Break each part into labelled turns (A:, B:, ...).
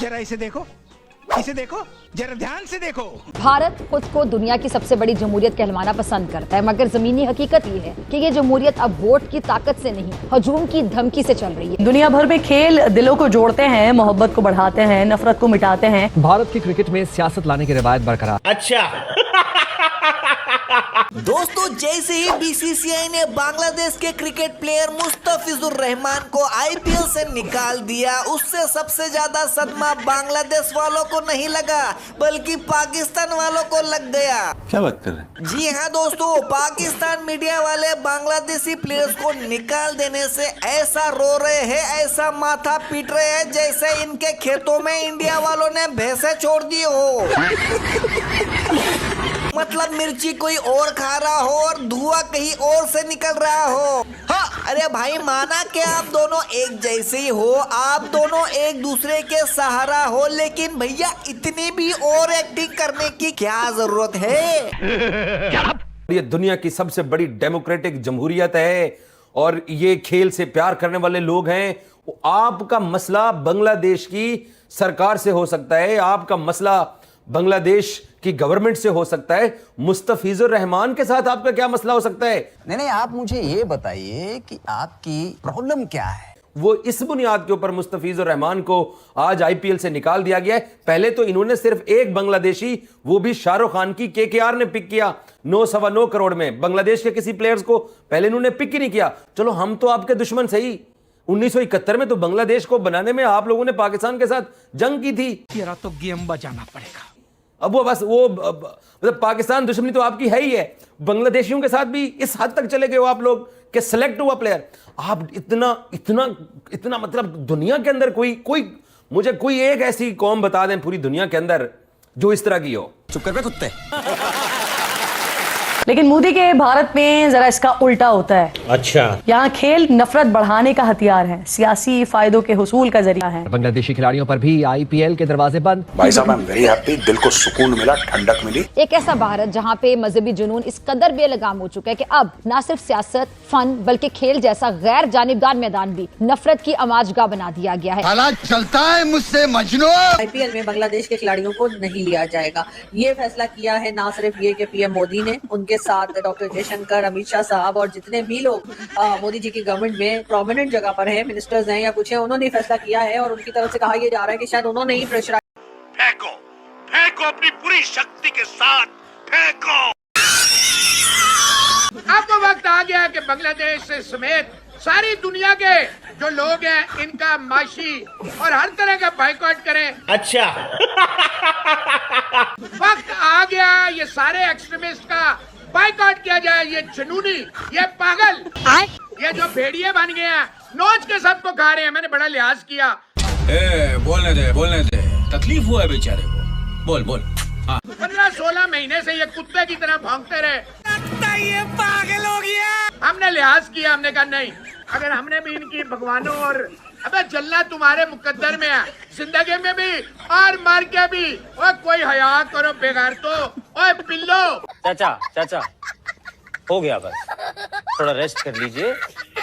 A: जरा इसे देखो, इसे देखो, जरा ध्यान से देखो।
B: भारत खुद को दुनिया की सबसे बड़ी जमहूरियत कहलवाना पसंद करता है, मगर जमीनी हकीकत ये है कि ये जमहूरियत अब वोट की ताकत से नहीं, हजूम की धमकी से चल रही है।
C: दुनिया भर में खेल दिलों को जोड़ते हैं, मोहब्बत को बढ़ाते हैं, नफरत को मिटाते हैं।
D: भारत की क्रिकेट में सियासत लाने की रिवायत बरकरार।
E: अच्छा दोस्तों, जैसे ही बीसीसीआई ने बांग्लादेश के क्रिकेट प्लेयर मुस्तफिजुर रहमान को आईपीएल से निकाल दिया, उससे सबसे ज्यादा सदमा बांग्लादेश वालों को नहीं लगा बल्कि पाकिस्तान वालों को लग गया।
F: क्या बात कर रहे हैं?
E: जी हाँ दोस्तों, पाकिस्तान मीडिया वाले बांग्लादेशी प्लेयर्स को निकाल देने से ऐसा रो रहे हैं, ऐसा माथा पीट रहे हैं जैसे इनके खेतों में इंडिया वालों ने भैंसे छोड़ दी हो। मतलब मिर्ची कोई और खा रहा हो और धुआं कहीं और से निकल रहा हो। हाँ, अरे भाई माना कि आप दोनों एक जैसे ही हो, आप दोनों एक दूसरे के सहारा हो, लेकिन भैया इतनी भी और एक्टिंग करने की क्या जरूरत है?
G: ये दुनिया की सबसे बड़ी डेमोक्रेटिक जमहूरियत है और ये खेल से प्यार करने वाले लोग हैं। आपका मसला बांग्लादेश की सरकार से हो सकता है, आपका मसला बांग्लादेश की गवर्नमेंट से हो सकता है, मुस्तफिजुर रहमान के साथ आपका क्या मसला हो सकता है?
H: नहीं, आप मुझे ये बताइए कि आपकी प्रॉब्लम क्या है?
G: वो इस बुनियाद के ऊपर मुस्तफिजुर रहमान को आज आईपीएल से निकाल दिया गया है। पहले तो इन्होंने सिर्फ एक बांग्लादेशी, वो भी शाहरुख खान की केकेआर ने पिक किया 9.25 करोड़ में। बांग्लादेश के किसी प्लेयर्स को पहले इन्होंने पिक ही नहीं किया। चलो हम तो आपके दुश्मन सही, 1971 में तो बांग्लादेश को बनाने में आप लोगों ने पाकिस्तान के साथ जंग की थी।
A: तेरा तो गेम बजाना पड़ेगा।
G: अब वो बस वो मतलब पाकिस्तान दुश्मनी तो आपकी है ही है, बांग्लादेशियों के साथ भी इस हद तक चले गए हो आप लोग कि सेलेक्ट हुआ प्लेयर। आप इतना इतना इतना मतलब दुनिया के अंदर कोई मुझे कोई एक ऐसी कौम बता दें पूरी दुनिया के अंदर जो इस तरह की हो।
H: चुप कर बे कुत्ते।
C: लेकिन मोदी के भारत में जरा इसका उल्टा होता है।
E: अच्छा,
C: यहाँ खेल नफरत बढ़ाने का हथियार है, सियासी फायदों के हुसूल का जरिया है।
D: बांग्लादेशी खिलाड़ियों पर भी आईपीएल के दरवाजे बंद।
F: भाई साहब, आई एम वेरी हैप्पी, दिल को सुकून मिला, ठंडक मिली।
B: एक ऐसा भारत जहां पे मजहबी जुनून इस कदर बेलगाम हो चुका है कि अब ना सिर्फ सियासत, फन, बल्कि खेल जैसा गैर जानिबदार मैदान भी नफरत की आमाजगाह बना दिया गया है।
A: हालात चलता है मुझसे मजनू।
I: आईपीएल में बांग्लादेश के खिलाड़ियों को नहीं लिया जाएगा। ये फैसला किया है ना सिर्फ ये कि पीएम मोदी ने, उनके साथ डॉक्टर जयशंकर, अमित शाह साहब और जितने भी लोग मोदी जी की गवर्नमेंट में प्रोमिनेंट जगह पर हैं, मिनिस्टर्स हैं या कुछ हैं, उन्होंने फैसला किया है और उनकी तरफ से कहा यह जा रहा है कि शायद उन्होंने ही प्रेशर
E: फेंको अपनी पूरी शक्ति के साथ फेंको।
A: अब तो वक्त आ गया कि बांग्लादेश से समेत सारी दुनिया के जो लोग हैं इनका माशी और हर तरह का बाइकआउट करें।
E: अच्छा
A: वक्त आ गया ये सारे एक्सट्रीमिस्ट का बाइकआउट किया जाए। ये जुनूनी, ये पागल, ये जो भेड़िए बन गए हैं, नोच के सबको खा रहे हैं। मैंने बड़ा लिहाज किया।
F: बोलने दे, तकलीफ हुआ है बेचारे को। बोल।
A: 15-16 महीने से ये कुत्ते की तरह भौंकते रहे। ये पागल हो गया। हमने लिहाज किया, हमने कहा नहीं, अगर हमने भी इनकी भगवानों और अबे जलना तुम्हारे मुकद्दर में है, जिंदगी में भी और मर के भी। ओए कोई हया करो बेगार तो। ओए पिल्लो।
J: चाचा हो गया, बस थोड़ा रेस्ट कर लीजिए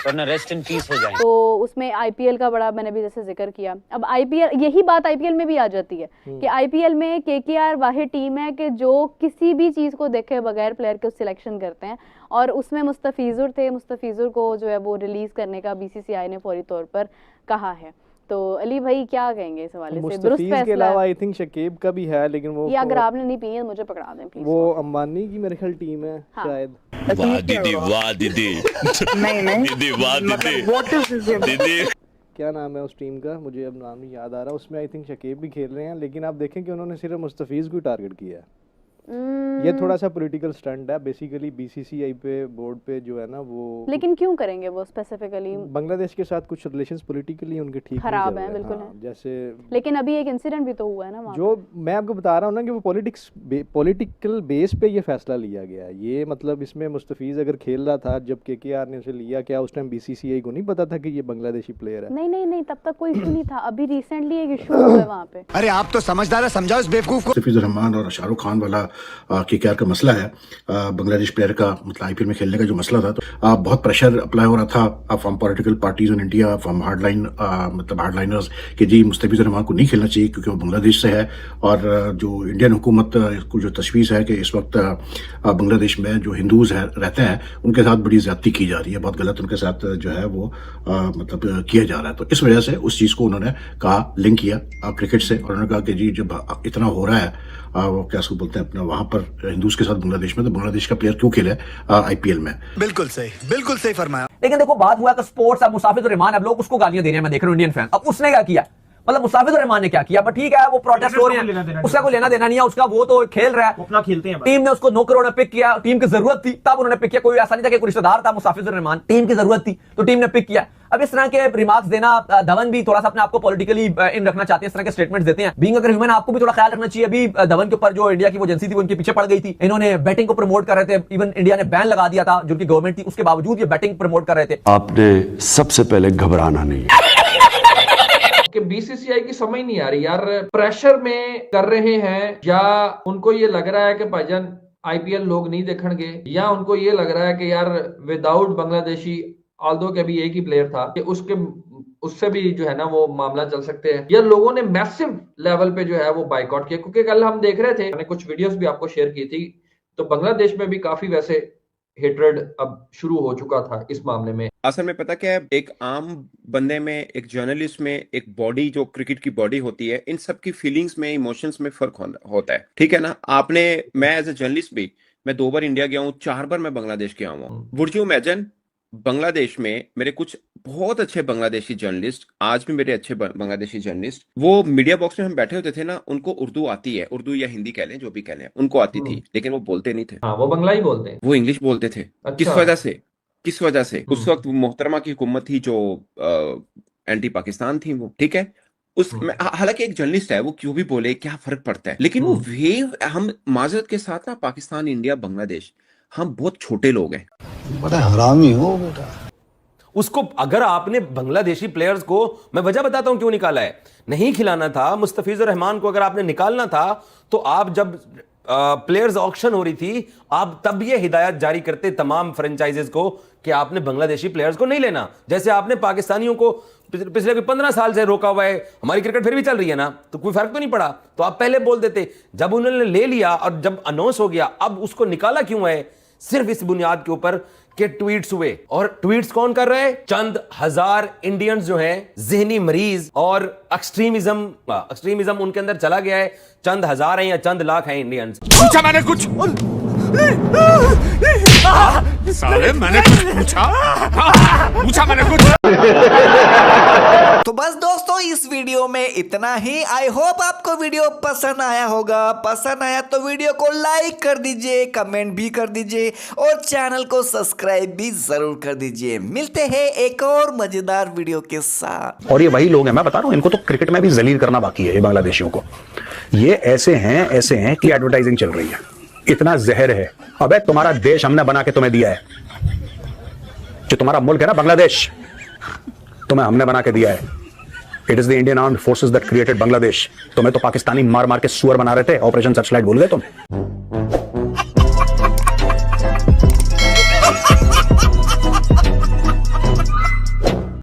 J: वरना रेस्ट इन पीस हो जाएंगे।
I: तो उसमें आईपीएल का बड़ा मैंने भी जैसे जिक्र किया। अब आईपीएल, यही बात आईपीएल में भी आ जाती है कि आईपीएल में केकेआर वाहिद टीम है कि जो किसी भी चीज को देखे बगैर प्लेयर को सिलेक्शन करते हैं और उसमें मुस्तफिजुर थे। मुस्तफिजुर को जो है वो रिलीज करने का बीसीसीआई ने फौरी तौर पर कहा है। तो अली भाई क्या कहेंगे इस हवाले से? दुरुस्त फैसला
K: के अलावा आई थिंक शकीब का भी है, लेकिन वो
I: या अगर आपने नहीं पी है मुझे पकड़ा दें प्लीज।
K: वो अंबानी की मेरे ख्याल टीम है। हाँ। शायद।
F: वाह दीदी नहीं वाह दीदी।
K: क्या नाम है उस टीम का, मुझे अब नाम नहीं याद आ रहा। उसमें आई थिंक शकीब भी खेल रहे हैं, लेकिन आप देखें कि उन्होंने सिर्फ मुस्तफिज को टारगेट किया है। ये थोड़ा सा पॉलिटिकल स्टंट है बेसिकली बीसीसीआई पे, बोर्ड पे जो है ना वो।
I: लेकिन क्यों करेंगे वो स्पेसिफिकली?
K: बांग्लादेश के साथ कुछ रिलेशंस पॉलिटिकली उनके ठीक
I: खराब हैं, बिल्कुल है।
K: जैसे
I: लेकिन अभी एक इंसिडेंट भी तो हुआ है ना वहाँ
K: जो मैं आपको बता रहा हूँ ना कि वो पॉलिटिकल बेस पे ये फैसला लिया गया है। ये मतलब इसमें मुस्तफिज अगर खेल रहा था जब केकेआर ने उसे लिया, क्या उस टाइम बीसीसीआई को नहीं पता था कि ये बांग्लादेशी प्लेयर है?
I: नहीं, तब तक कोई इशू नहीं था। अभी रिसेंटली एक इशू हुआ है वहाँ पे।
A: अरे आप तो समझदार है, समझाओ इस बेवकूफ को।
F: मुस्तफिजुर रहमान और शाहरुख खान वाला
L: केकेआर का मसला है, बांग्लादेश प्लेयर का मतलब आईपीएल में खेलने का जो मसला था, तो बहुत प्रेशर अप्लाई हो रहा था from political parties in India, from hardliners कि जी मुस्तफिजुर रहमान को नहीं खेलना चाहिए क्योंकि वो बांग्लादेश से है। और जो इंडियन हुकूमत को जो तशवीश है कि इस वक्त बांग्लादेश में जो हिंदूज रहते हैं उनके साथ बड़ी ज्यादती की जा रही है, बहुत गलत उनके साथ जो है वो मतलब किया जा रहा है। तो इस वजह से उस चीज़ को उन्होंने कहा, लिंक किया क्रिकेट से, और उन्होंने कहा कि जी जब इतना हो रहा है वो क्या उसको बोलते हैं अपना वहां पर हिंदूज के साथ बांग्लादेश में, तो बांग्लादेश का प्लेयर क्यों खेले आईपीएल में।
H: बिल्कुल सही फरमाया।
D: लेकिन देखो बात हुआ कि स्पोर्ट्स, अब मुस्तफिजुर रहमान, अब लोग उसको गालियां दे रहे हैं, मैं देख रहा हूं इंडियन फैन। अब उसने क्या किया, मतलब मुस्तफिजुर रहमान ने क्या किया, बट ठीक है वो प्रोटेस्ट हो रहे हैं, उसका कोई लेना देना नहीं है, उसका वो तो खेल रहा है, अपना खेलते हैं। टीम ने उसको 9 करोड़ में पिक किया, टीम की जरूरत थी तब उन्होंने पिक किया, कोई ऐसा नहीं था कि कोई रिश्तेदार था मुस्तफिजुर रहमान, टीम की जरूरत थी तो टीम ने पिक किया। अब इस तरह के रिमार्क्स देना, धवन भी थोड़ा सा अपने आपको पॉलिटिकली इन रखना चाहते हैं, इस तरह के स्टेटमेंट्स देते हैं। बीइंग अगर ह्यूमन आपको भी थोड़ा ख्याल रखना चाहिए। अभी धवन के ऊपर जो इंडिया की वो एजेंसी थी वो इनके पीछे पड़ गई थी, इन्होंने बैटिंग को प्रमोट कर रहे थे, इवन इंडिया ने बैन लगा दिया था जो कि गवर्नमेंट थी, उसके बावजूद ये बैटिंग प्रमोट कर रहे थे।
L: आपने सबसे पहले घबराना नहीं है
A: कि बीसीसीआई की समझ नहीं आ रही यार, प्रेशर में कर रहे हैं या उनको ये लग रहा है कि भाईजान आईपीएल लोग नहीं देखेंगे, या उनको ये लग रहा है कि यार विदाउट बांग्लादेशी, ऑल्दो के भी एक ही प्लेयर था, कि उससे भी जो है ना वो मामला चल सकते हैं, या लोगों ने मैसिव लेवल पे जो है वो बाइकआउट किया। क्योंकि कल हम देख रहे थे, मैंने कुछ वीडियोस भी आपको शेयर की थी, तो बांग्लादेश में भी काफी वैसे हेट्रेड अब शुरू हो चुका था इस मामले में।
F: असल में पता क्या है, एक आम बंदे में, एक जर्नलिस्ट में, एक बॉडी जो क्रिकेट की बॉडी होती है, इन सब की फीलिंग्स में, इमोशंस में फर्क होता है, ठीक है ना। मैं एज ए जर्नलिस्ट भी, मैं 2 बार इंडिया गया हूँ, 4 बार मैं बांग्लादेश गया हूँ। वुड यू इमेजिन, बांग्लादेश में मेरे कुछ बहुत अच्छे बांग्लादेशी जर्नलिस्ट, आज भी मेरे अच्छे बांग्लादेशी जर्नलिस्ट, वो मीडिया बॉक्स में हम बैठे होते थे ना, उनको उर्दू आती है, उर्दू या हिंदी कह लें, जो भी कह लें, उनको आती थी, लेकिन वो बोलते नहीं थे।
A: वो बंगला ही बोलते हैं,
F: वो इंग्लिश बोलते थे। किस वजह से उस वक्त मोहतरमा की हुकूमत थी जो एंटी पाकिस्तान थी वो, ठीक है। हालांकि एक जर्नलिस्ट है, वो क्यों भी बोले क्या फर्क पड़ता है, लेकिन वो वेव, हम माजरत के साथ ना, पाकिस्तान, इंडिया, बांग्लादेश, हम बहुत छोटे लोग हैं।
H: बड़ा हरामी हो बेटा।
G: उसको अगर आपने बांग्लादेशी प्लेयर्स को, मैं वजह बताता हूं क्यों निकाला है, नहीं खिलाना था मुस्तफिजुर रहमान को, अगर आपने निकालना था तो आप जब प्लेयर्स ऑक्शन हो रही थी, आप तब ये हिदायत जारी करते तमाम फ्रेंचाइजेस को कि आपने बांग्लादेशी प्लेयर्स को नहीं लेना। जैसे आपने पाकिस्तानियों को पिछले 15 साल से रोका हुआ है, हमारी क्रिकेट फिर भी चल रही है ना, तो कोई फर्क तो नहीं पड़ा, तो आप पहले बोल देते। जब उन्होंने ले लिया और जब अनाउंस हो गया, अब उसको निकाला क्यों है? सिर्फ इस बुनियाद के ऊपर के ट्वीट्स हुए, और ट्वीट्स कौन कर रहे हैं? चंद हजार इंडियंस जो हैं, जहनी मरीज और एक्सट्रीमिज्म उनके अंदर चला गया है। चंद हजार हैं या चंद लाख हैं इंडियंस।
F: पूछा मैंने कुछ, साले मैंने कुछ पूछा मैंने कुछ।
E: तो बस दोस्तों इस वीडियो में इतना ही। आई होप आपको वीडियो पसंद आया होगा। पसंद आया तो वीडियो को लाइक कर दीजिए, कमेंट भी कर दीजिए और चैनल को सब्सक्राइब भी जरूर कर दीजिए। मिलते हैं एक और मजेदार वीडियो के साथ।
L: और ये वही लोग हैं, मैं बता रहा हूँ, इनको तो क्रिकेट में भी जलील करना बाकी है, ये बांग्लादेशियों को। ये ऐसे हैं कि एडवर्टाइजिंग चल रही है, इतना जहर है। अबे तुम्हारा देश हमने बना के तुम्हें दिया है, जो तुम्हारा मुल्क है ना बांग्लादेश, तुम्हें हमने बना के दिया है। It is the Indian armed forces that created Bangladesh. तुम्हें तो पाकिस्तानी मार मार के सुअर बना रहे थे, ऑपरेशन सर्चलाइट भूल गए तुम।